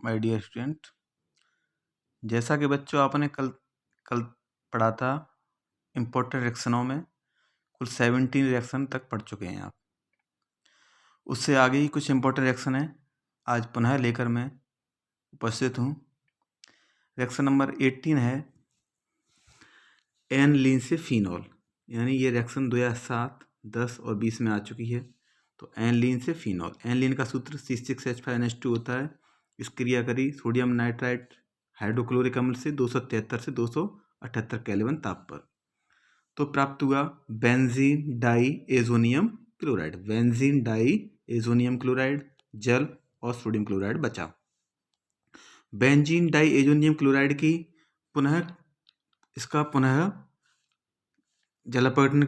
My dear student, जैसा कि बच्चों आपने कल कल पढ़ा था इम्पोर्टेंट रिएक्शनों में कुल 17 रिएक्शन तक पढ़ चुके हैं आप। उससे आगे ही कुछ इम्पोर्टेंट रिएक्शन है आज पुनः लेकर मैं उपस्थित हूँ। रिएक्शन नंबर 18 है एनलीन से फिनॉल, यानी ये रिएक्शन 2007, 10 और 20 में आ चुकी है। तो एनलीन से फिनॉल, एनलीन का सूत्र C6H5NH2 होता है। इस क्रिया करी सोडियम नाइट्राइट हाइड्रोक्लोरिक अम्ल से 273 से 278 केल्विन ताप पर, तो प्राप्त हुआ benzene diazonium chloride. Benzene diazonium chloride, जल और सोडियम क्लोराइड बचा। बेंजीन डाई एजोनियम क्लोराइड की इसका पुनः जलापघटन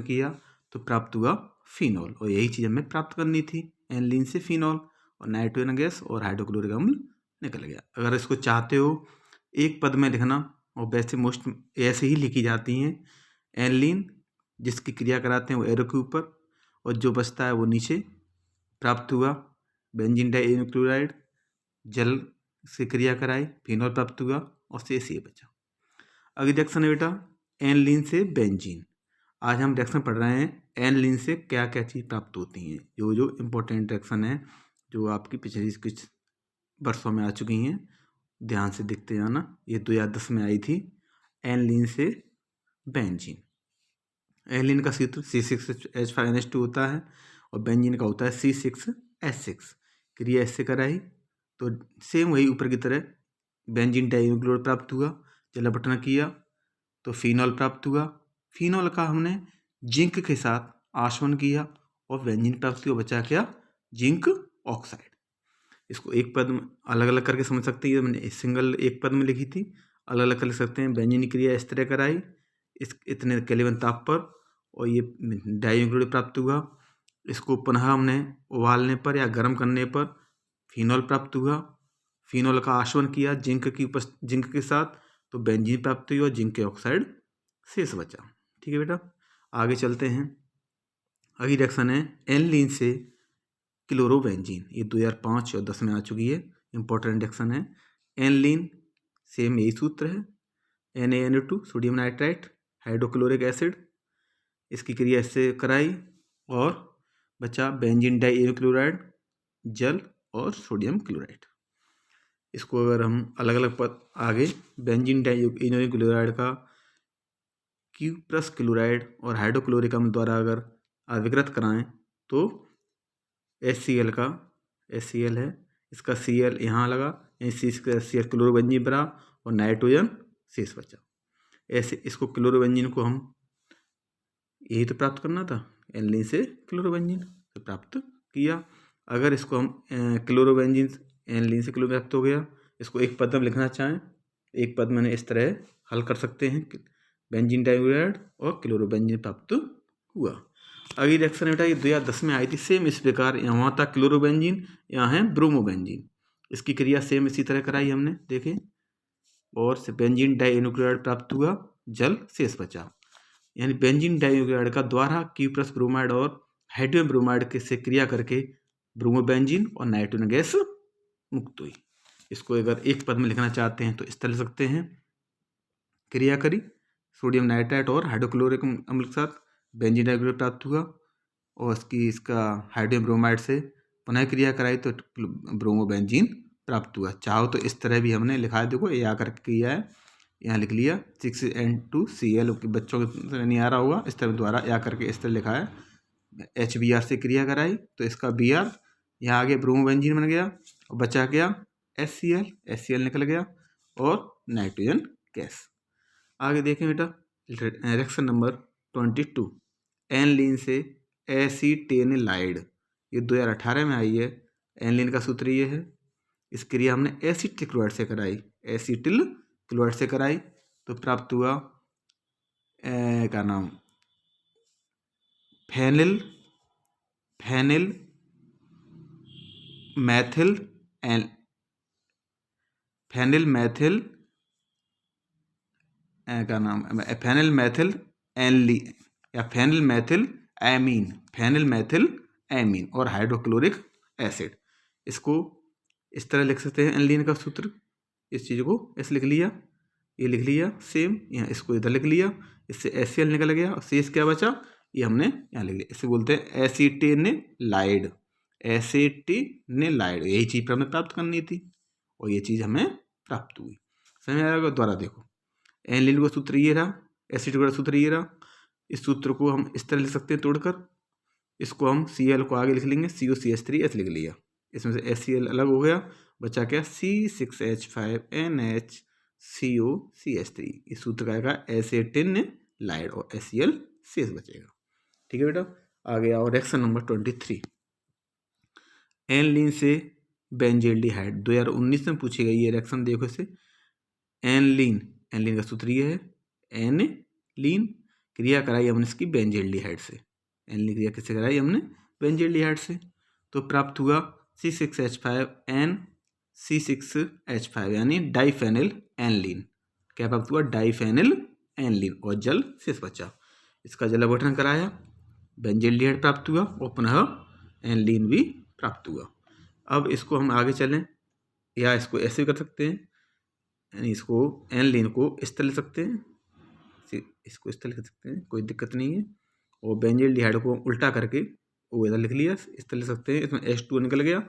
किया, तो प्राप्त हुआ फिनॉल। और यही चीज़ हमें प्राप्त करनी थी, एनलीन से फिनॉल, और नाइट्रोजन गैस और हाइड्रोक्लोरिक अम्ल निकल गया। अगर इसको चाहते हो एक पद में लिखना, और वैसे मोस्ट ऐसे ही लिखी जाती हैं, एनलीन जिसकी क्रिया कराते हैं वो एरो के ऊपर, और जो बचता है वो नीचे। प्राप्त हुआ बेंजीन डाई एजोनियम क्लोराइड, जल से क्रिया कराई, फिनॉल प्राप्त हुआ, और शेष ये बचा। अगली रिएक्शन है बेटा एनलीन से बेंजीन। आज हम रिएक्शन पढ़ रहे हैं एनलीन से क्या क्या चीज़ प्राप्त होती हैं। जो इम्पोर्टेंट रिएक्शन है जो आपकी पिछली कुछ वर्षों में आ चुकी हैं, ध्यान से देखते जाना। ये 2010 में आई थी, एनलीन से बेंजीन। एनलीन का सूत्र C6H5NH2 होता है, और बेंजीन का होता है C6H6। क्रिया इससे कराई तो सेम वही ऊपर की तरह बेंजीन डाइऑक्साइड क्लोराइड प्राप्त हुआ, जलापघटन किया तो फिनॉल प्राप्त हुआ। फिनॉल का हमने जिंक के साथ आसवन किया और बेंजीन प्राप्त हुआ। बचा क्या? Zinc oxide. इसको एक पद में अलग अलग करके समझ सकते हैं, मैंने सिंगल एक पद में लिखी थी, अलग अलग कर लिख सकते हैं। बेंजीन क्रिया इस तरह कराई, इस इतने केल्विन ताप पर, और ये डाइऑक्साइड प्राप्त हुआ। इसको पुनः हमने उबालने पर या गर्म करने पर फिनॉल प्राप्त हुआ। फिनॉल का आसवन किया जिंक के साथ, तो बेंजीन प्राप्त हुई और जिंक ऑक्साइड शेष बचा। ठीक है बेटा, आगे चलते हैं। अगली रिएक्शन है एनलीन से क्लोरोबेंजीन। ये 2005 और 10 में आ चुकी है, इंपॉर्टेंट रिएक्शन है। एनलीन सेम यही सूत्र है, NaNO2 sodium nitrite hydrochloric acid. इसकी क्रिया इससे कराई और बचा बेंजीन डाई एजोनियम क्लोराइड, जल और सोडियम क्लोराइड। इसको अगर हम अलग अलग पद आगे बेंजीन डाई एजोनियम क्लोराइड का क्यूप्रस क्लोराइड और हाइड्रोक्लोरिक अम्ल द्वारा अगर अभिकृत कराएं तो HCl का HCl है, इसका Cl यहाँ लगा, HCl क्लोरोबेंजीन बना और नाइट्रोजन शेष बचा। ऐसे इसको क्लोरोबेंजीन को हम यही तो प्राप्त करना था, एनलीन से क्लोरोबेंजीन तो प्राप्त किया। अगर इसको हम क्लोरोबेंजीन एनलीन से क्लोरो प्राप्त हो गया, इसको एक पद में लिखना चाहें, एक पद में इस तरह हल कर सकते हैं, बेंजीन डाइऑक्साइड और क्लोरोबेंजीन प्राप्त हुआ। अगली रिएक्शन बेटा ये 2010 में आई थी, सेम इस प्रकार। यहाँ था क्लोरोबेंजीन, यहाँ है ब्रोमोबेंजीन। इसकी क्रिया सेम इसी तरह कराई हमने, देखें, और बेंजीन डाइऑक्साइड क्लोराइड प्राप्त हुआ, जल शेष बचा। यानी बेंजीन डाइऑक्साइड का द्वारा क्यूप्रस ब्रोमाइड और हाइड्रोजन ब्रोमाइड के से क्रिया करके ब्रोमोबेंजीन और नाइट्रोजन गैस मुक्त हुई। इसको अगर एक पद में लिखना चाहते हैं तो इस तरह लिख सकते हैं, क्रिया करी सोडियम नाइट्राइट और हाइड्रोक्लोरिक अम्ल के साथ बेंजीन डाइऑक्साइड प्राप्त हुआ, और इसका हाइड्रोजन ब्रोमाइड से पुनः क्रिया कराई तो ब्रोमोबेंजीन प्राप्त हुआ। चाहो तो इस तरह भी हमने लिखा है, देखो ये आकर किया है, यहाँ लिख लिया 6N2Cl। बच्चों को नहीं आ रहा होगा, इस तरह द्वारा या करके इस तरह लिखा है। HBr से क्रिया कराई तो इसका Br यहाँ आगे ब्रोमोबेंजीन बन गया, और बचा गया HCl निकल गया और नाइट्रोजन गैस। आगे देखें बेटा रिएक्शन नंबर 22 एनलीन से एसीटेनिलाइड। ये 2018 में आई है। एनलीन का सूत्र ये है, इस क्रिया हमने एसिटिल क्लोराइड से कराई, एसिटिल क्लोराइड से कराई तो प्राप्त हुआ क्या नाम फेनिल मैथिल एमीन और हाइड्रोक्लोरिक एसिड। इसको इस तरह लिख सकते हैं एनलीन का सूत्र। इस चीज़ को ऐसे लिख लिया, ये लिख लिया सेम, यहाँ इसको इधर लिख लिया, इससे HCl निकल गया और शेष क्या बचा, ये हमने यहाँ लिख लिया। इसे बोलते हैं एसिटिनिलाइड, एसिटिनिलाइड। यही चीज़ पर हमें प्राप्त करनी थी और ये चीज़ हमें प्राप्त हुई। समझ आएगा? दोबारा देखो, एनिलीन का सूत्र ये रहा, एसिड का सूत्र ये रहा। इस सूत्र को हम इस तरह लिख सकते हैं तोड़कर, इसको हम Cl को आगे लिख लेंगे, COCH3 ऐसे लिख लिया। इसमें से HCl अलग हो गया, बचा क्या, C6H5NH इस सूत्र का आएगा एसिटिनिलाइड और HCl शेष बचेगा। ठीक है बेटा, आगे आओ रिएक्शन नंबर 23। एनलीन से बेंजल्डिहाइड 2019 में पूछी गई ये रिएक्शन। देखो इसे, एनलीन का सूत्र ये है, एनलीन क्रिया कराई हमने इसकी बेंजल्डिहाइड से। एनलीन क्रिया किससे कराई हमने, बेंजल्डिहाइड से। तो प्राप्त हुआ C6H5NC6H5 यानी डाइफेनिल एनलीन। क्या प्राप्त हुआ, डाइफेनिल एनलीन, और जल शेष बचा। इसका जल अपघटन कराया, बेंजल्डिहाइड प्राप्त हुआ और पुनः एनलीन भी प्राप्त हुआ। अब इसको हम आगे चलें, या इसको ऐसे कर सकते हैं, यानी इसको एनलीन को इस तरह लिख सकते हैं, इसको इस तरह लिख सकते हैं, कोई दिक्कत नहीं है। और बेंजल्डिहाइड को उल्टा करके वो इधर लिख लिया, इस तरह लिख सकते हैं। इसमें H2 निकल गया,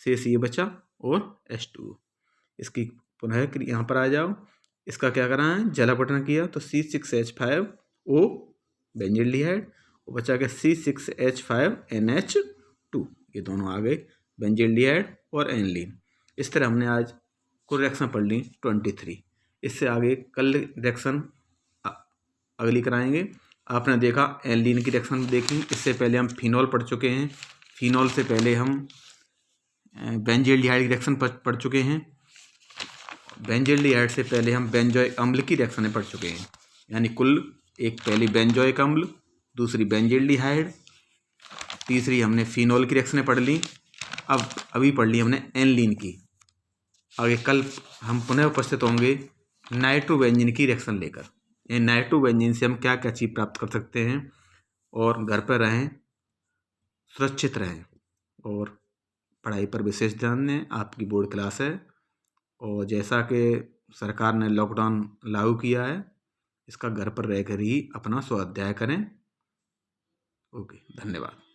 शेष ये बचा और H2। इसकी पुनः यहाँ पर आ जाओ, इसका क्या करना है, जल अपघटन किया तो C6H5O बेंजल्डिहाइड और बचा गया C6H5NH2। ये दोनों आ गए, बेंजल्डिहाइड और एनलीन। इस तरह हमने आज कुल रिएक्शन पढ़ ली 23। इससे आगे कल रिएक्शन अगली कराएंगे। आपने देखा एनलीन की रिएक्शन देखी, इससे पहले हम फिनॉल पढ़ चुके हैं, फिनॉल से पहले हम बेंजल्डिहाइड की रिएक्शन पढ़ चुके हैं, बेंजल्डिहाइड से पहले हम बेंजोइक अम्ल की रिएक्शनें पढ़ चुके हैं। यानी कुल एक पहली बेंजोइक अम्ल, दूसरी बेंजल्डिहाइड, तीसरी हमने फिनॉल की रिएक्शनें पढ़ ली। अब अभी पढ़ ली हमने एनलीन की। आगे कल हम पुनः उपस्थित होंगे नाइट्रोबेंजीन की रिएक्शन लेकर। ये नाइट्रोबेंजीन से हम क्या क्या चीज़ प्राप्त कर सकते हैं, और घर पर रहें, सुरक्षित रहें और पढ़ाई पर विशेष ध्यान दें। आपकी बोर्ड क्लास है और जैसा कि सरकार ने लॉकडाउन लागू किया है, इसका घर पर रहकर ही अपना स्वाध्याय करें। ओके, धन्यवाद।